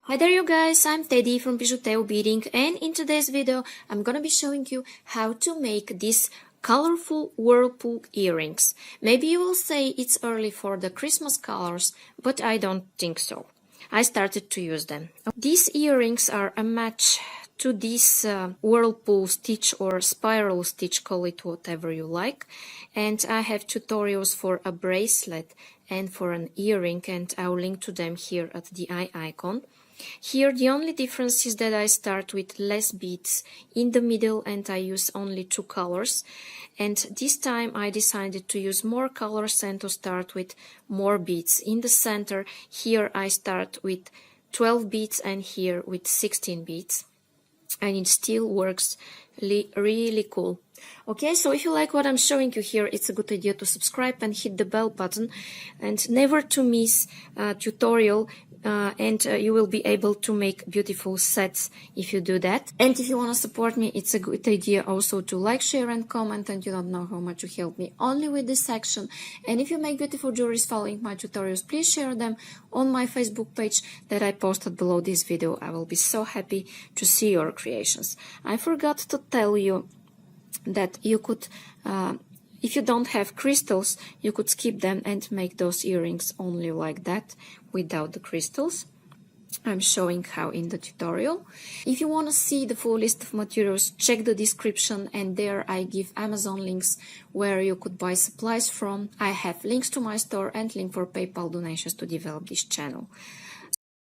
Hi there you guys, I'm Teddy from Bijuteo Beading, and in today's video I'm gonna be showing you how to make these colorful whirlpool earrings. Maybe you will say it's early for the Christmas colors, but I don't think so. I started to use them. These earrings are a match to this whirlpool stitch or spiral stitch, call it whatever you like. And I have tutorials for a bracelet and for an earring, and I'll link to them here at the eye icon. Here the only difference is that I start with less beads in the middle and I use only 2 colors, and this time I decided to use more colors and to start with more beads in the center. Here I start with 12 beads and here with 16 beads, and it still works really cool. Okay, so if you like what I'm showing you here, it's a good idea to subscribe and hit the bell button and never to miss a tutorial. You will be able to make beautiful sets if you do that. And if you want to support me, it's a good idea also to like, share and comment, and you don't know how much you help me only with this section. And if you make beautiful jewelries following my tutorials, please share them on my Facebook page that I posted below this video. I will be so happy to see your creations. I forgot to tell you that you could if you don't have crystals, you could skip them and make those earrings only like that, without the crystals. I'm showing how in the tutorial. If you want to see the full list of materials, check the description, and there I give Amazon links where you could buy supplies from. I have links to my store and link for PayPal donations to develop this channel.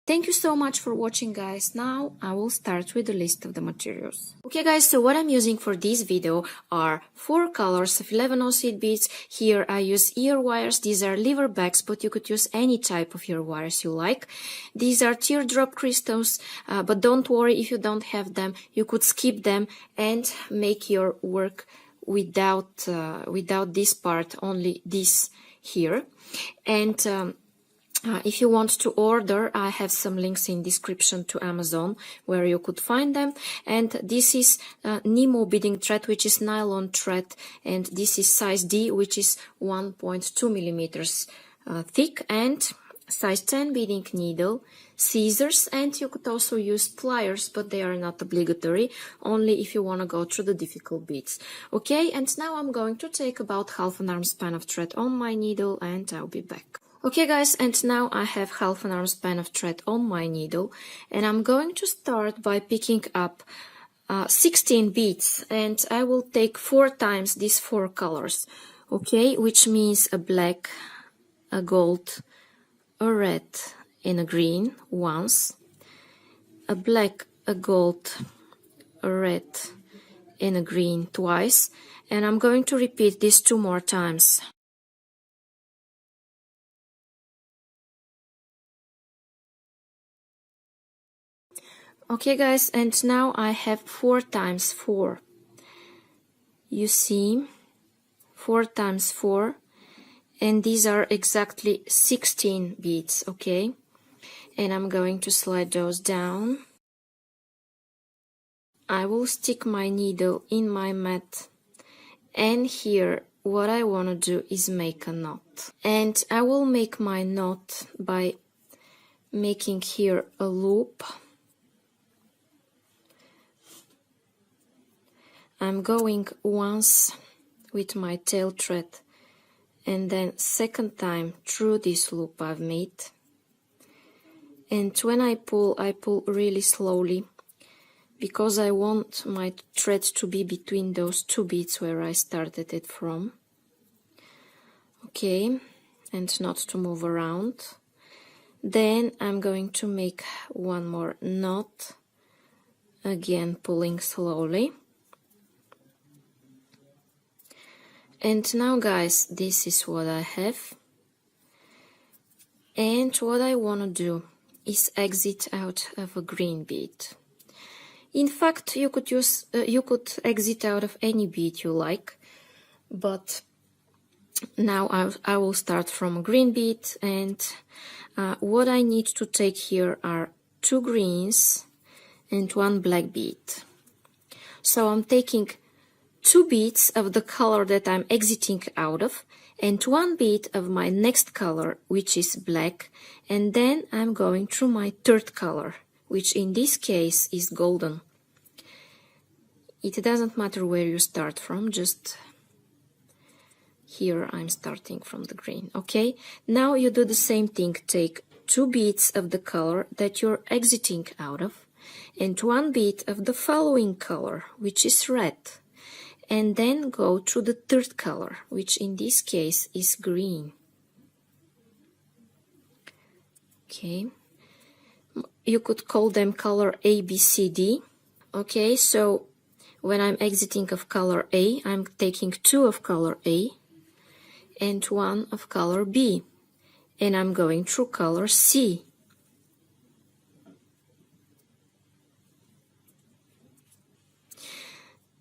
Thank you so much for watching, guys. Now I will start with the list of the materials. Okay guys, so what I'm using for this video are 4 colors of 11 seed beads. Here I use ear wires. These are lever backs, but you could use any type of ear wires you like. These are teardrop crystals, but don't worry if you don't have them. You could skip them and make your work without this part, only this here. And if you want to order, I have some links in description to Amazon where you could find them. And this is Nemo beading thread, which is nylon thread, and this is size D, which is 1.2 millimeters thick, and size 10 beading needle, scissors, and you could also use pliers, but they are not obligatory, only if you want to go through the difficult beads. Okay, and now I'm going to take about half an arm span of thread on my needle, and I'll be back. Okay guys, and now I have half an arm span of thread on my needle, and I'm going to start by picking up 16 beads, and I will take 4 times these 4 colors, okay, which means a black, a gold, a red, and a green once, a black, a gold, a red, and a green twice, and I'm going to repeat this 2 more times. Okay guys, and now I have 4 times 4. You see, 4 times 4, and these are exactly 16 beads, okay? And I'm going to slide those down. I will stick my needle in my mat, and here what I want to do is make a knot. And I will make my knot by making here a loop. I'm going once with my tail thread and then second time through this loop I've made. And when I pull really slowly, because I want my thread to be between those 2 beads where I started it from. Okay, and not to move around. Then I'm going to make one more knot, again pulling slowly. And now guys, this is what I have, and what I want to do is exit out of a green bead. In fact, you could exit out of any bead you like, but now I will start from a green bead, and what I need to take here are 2 greens and 1 black bead. So I'm taking 2 beads of the color that I'm exiting out of, and one bead of my next color, which is black, and then I'm going through my third color, which in this case is golden. It doesn't matter where you start from, just here I'm starting from the green. Okay, now you do the same thing. Take two beads of the color that you're exiting out of and one bead of the following color, which is red, and then go through the third color, which in this case is green. Okay, you could call them color A, B, C, D. Okay, so when I'm exiting of color A, I'm taking two of color A and one of color B, and I'm going through color C.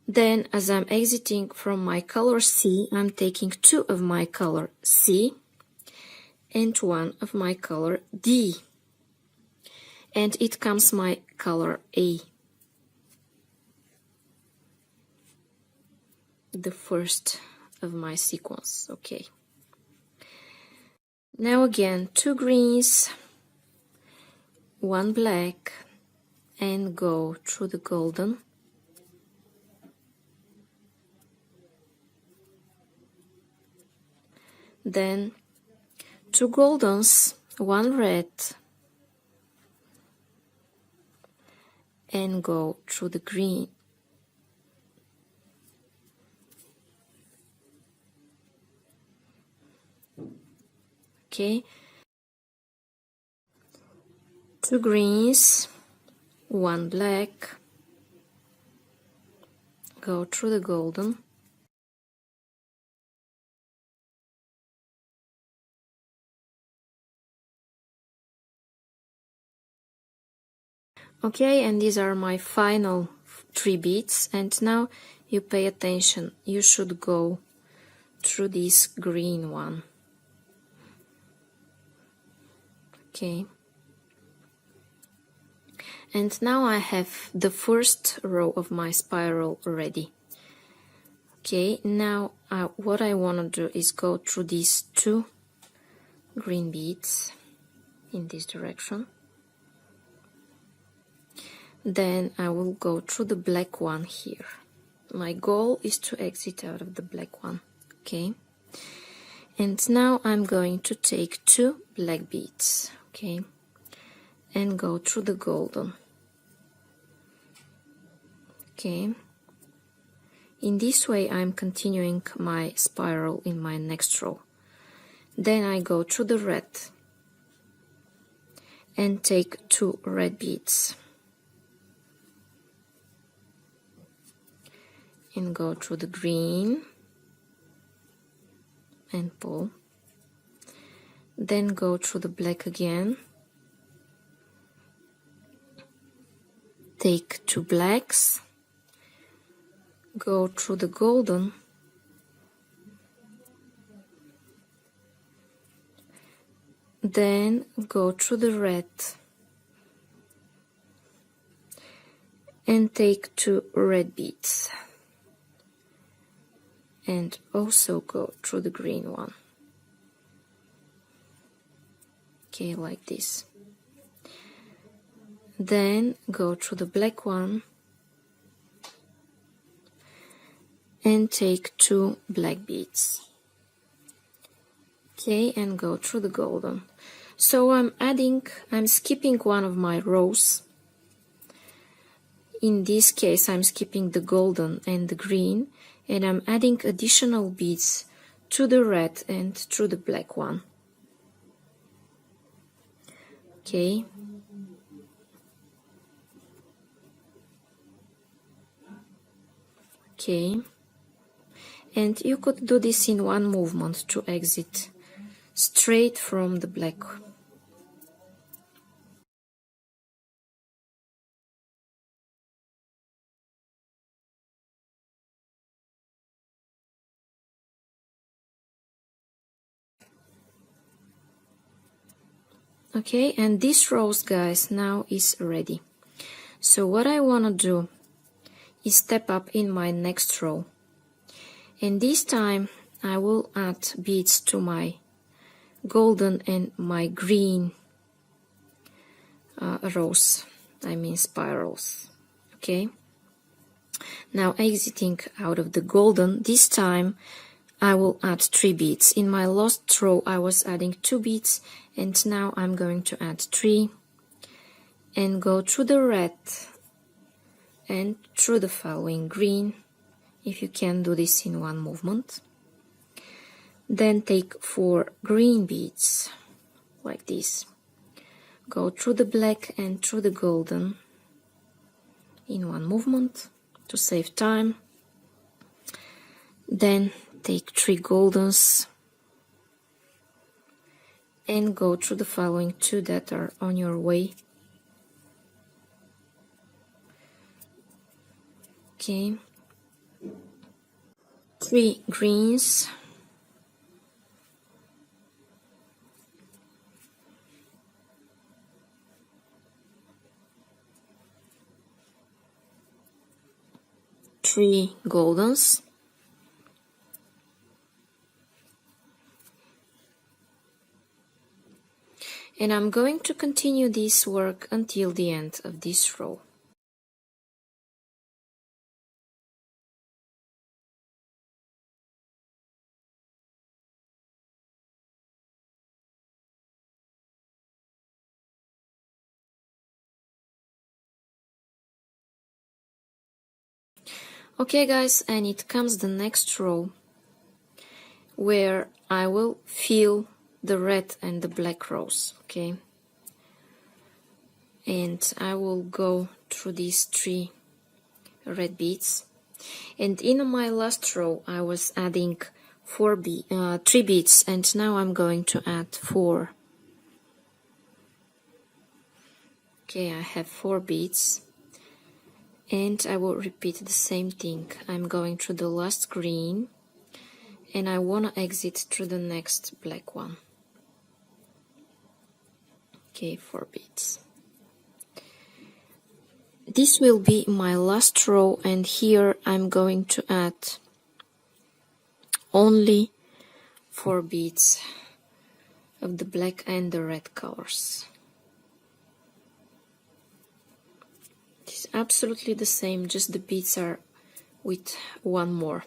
Then, as I'm exiting from my color C, I'm taking two of my color C and one of my color D. And it comes my color A. The first of my sequence, okay. Now again, two greens, one black, and go through the golden. Then two goldens, one red, and go through the green. Okay, two greens, one black, go through the golden. Okay, and these are my final three beads, and now you pay attention. You should go through this green one. Okay, and now I have the first row of my spiral ready. Okay, now what I want to do is go through these two green beads in this direction. Then I will go through the black one here. My goal is to exit out of the black one. Okay, and now I'm going to take two black beads, okay, and go through the golden. Okay, in this way I'm continuing my spiral in my next row. Then I go through the red and take two red beads and go through the green and pull, then go through the black again, take two blacks, go through the golden, then go through the red and take two red beads and also go through the green one. Okay, like this. Then go through the black one and take two black beads. Okay, and go through the golden. So I'm skipping one of my rows. In this case, I'm skipping the golden and the green, and I'm adding additional beads to the red and through the black one. Okay. Okay. And you could do this in one movement to exit straight from the black. Okay, and this rows, guys, now is ready. So what I want to do is step up in my next row, and this time I will add beads to my golden and my green rows, I mean spirals. Okay, now exiting out of the golden, this time I will add 3 beads. In my last row I was adding 2 beads, and now I'm going to add 3 and go through the red and through the following green, if you can do this in one movement. Then take 4 green beads like this, go through the black and through the golden in one movement to save time. Then take 3 goldens and go through the following 2 that are on your way. Okay, 3 greens, three goldens, and I'm going to continue this work until the end of this row. Okay guys, and it comes the next row where I will fill the red and the black rows, okay? And I will go through these 3 red beads, and in my last row I was adding 3 beads, and now I'm going to add 4. Okay, I have 4 beads, and I will repeat the same thing. I'm going through the last green and I want to exit through the next black one. Okay, 4 beads. This will be my last row, and here I'm going to add only 4 beads of the black and the red colors. It's absolutely the same, just the beads are with 1 more.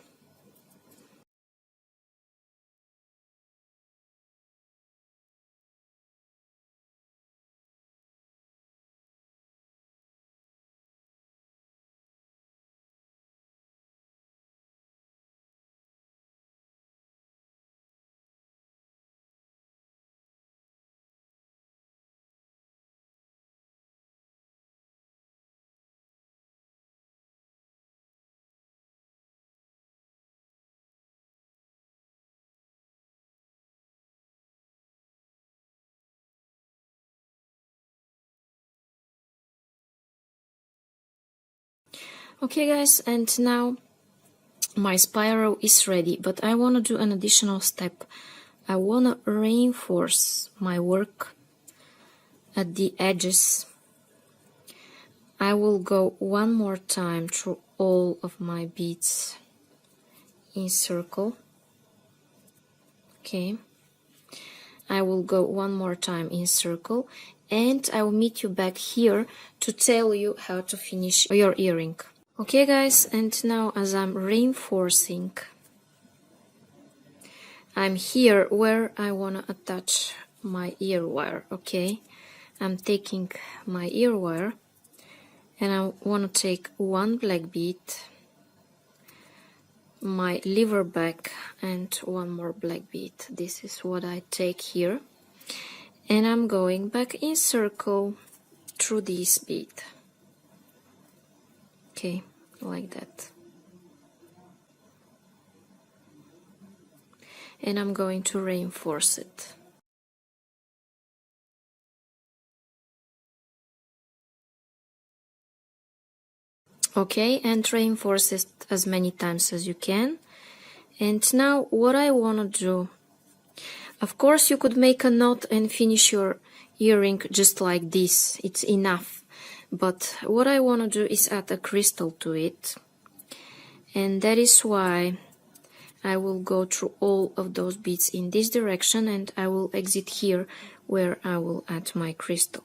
Okay guys, and now my spiral is ready, but I want to do an additional step. I want to reinforce my work at the edges. I will go one more time through all of my beads in circle. Okay, I will go one more time in circle, and I will meet you back here to tell you how to finish your earring. Okay guys, and now as I'm reinforcing, I'm here where I want to attach my ear wire. Okay, I'm taking my ear wire and I want to take 1 black bead, my lever back, and 1 more black bead. This is what I take here, and I'm going back in circle through this bead. Okay, like that. And I'm going to reinforce it. Okay, and reinforce it as many times as you can. And now what I want to do, of course you could make a knot and finish your earring just like this, it's enough. But what I want to do is add a crystal to it, and that is why I will go through all of those beads in this direction, and I will exit here where I will add my crystal.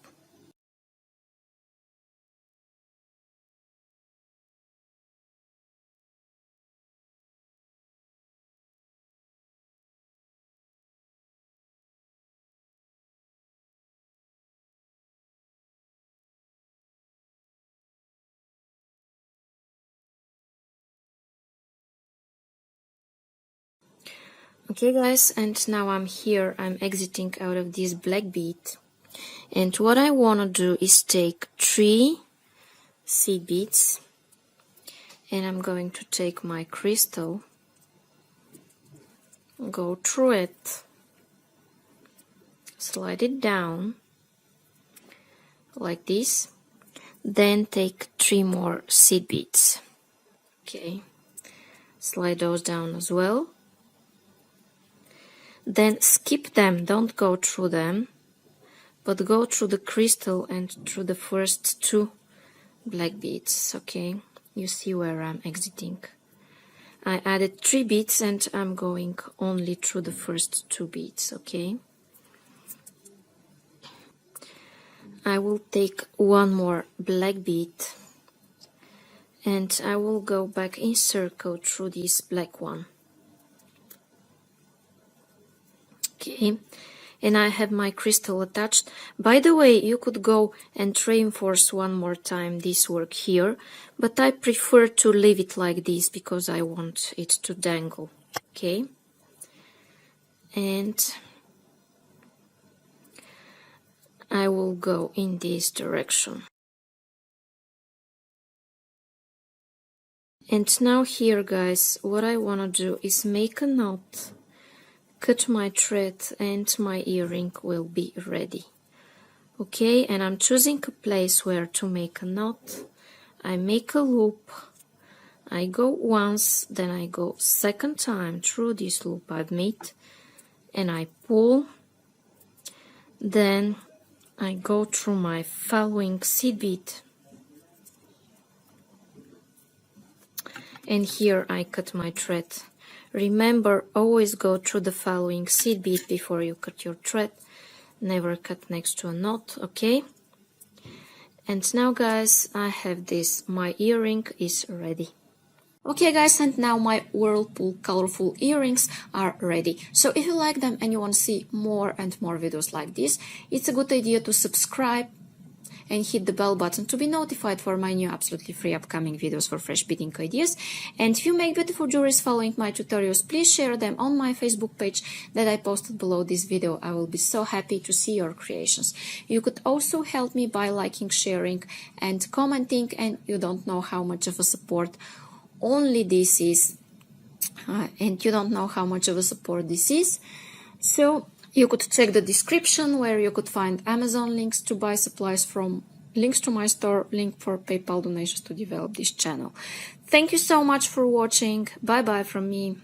Okay guys, and now I'm here, I'm exiting out of this black bead, and what I want to do is take 3 seed beads, and I'm going to take my crystal, go through it, slide it down like this, then take 3 more seed beads. Okay, slide those down as well. Then skip them, don't go through them, but go through the crystal and through the first 2 black beads. Okay, you see where I'm exiting. I added 3 beads and I'm going only through the first 2 beads. Okay, I will take 1 more black bead and I will go back in circle through this black one. Okay, and I have my crystal attached. By the way, you could go and reinforce 1 more time this work here, but I prefer to leave it like this because I want it to dangle. Okay, and I will go in this direction. And now here guys, what I want to do is make a knot, cut my thread, and my earring will be ready. Okay, and I'm choosing a place where to make a knot. I make a loop, I go once, then I go second time through this loop I've made, and I pull, then I go through my following seed bead, and here I cut my thread. Remember, always go through the following seed bead before you cut your thread. Never cut next to a knot, okay? And now guys, I have this, my earring is ready. Okay guys, and now my whirlpool colorful earrings are ready. So if you like them and you want to see more and more videos like this, it's a good idea to subscribe and hit the bell button to be notified for my new absolutely free upcoming videos for fresh beading ideas. And if you make beautiful jewelries following my tutorials, please share them on my Facebook page that I posted below this video. I will be so happy to see your creations. You could also help me by liking, sharing and commenting, and you don't know how much of a support only this is, and you don't know how much of a support this is. So you could check the description where you could find Amazon links to buy supplies from, links to my store, link for PayPal donations to develop this channel. Thank you so much for watching. Bye bye from me.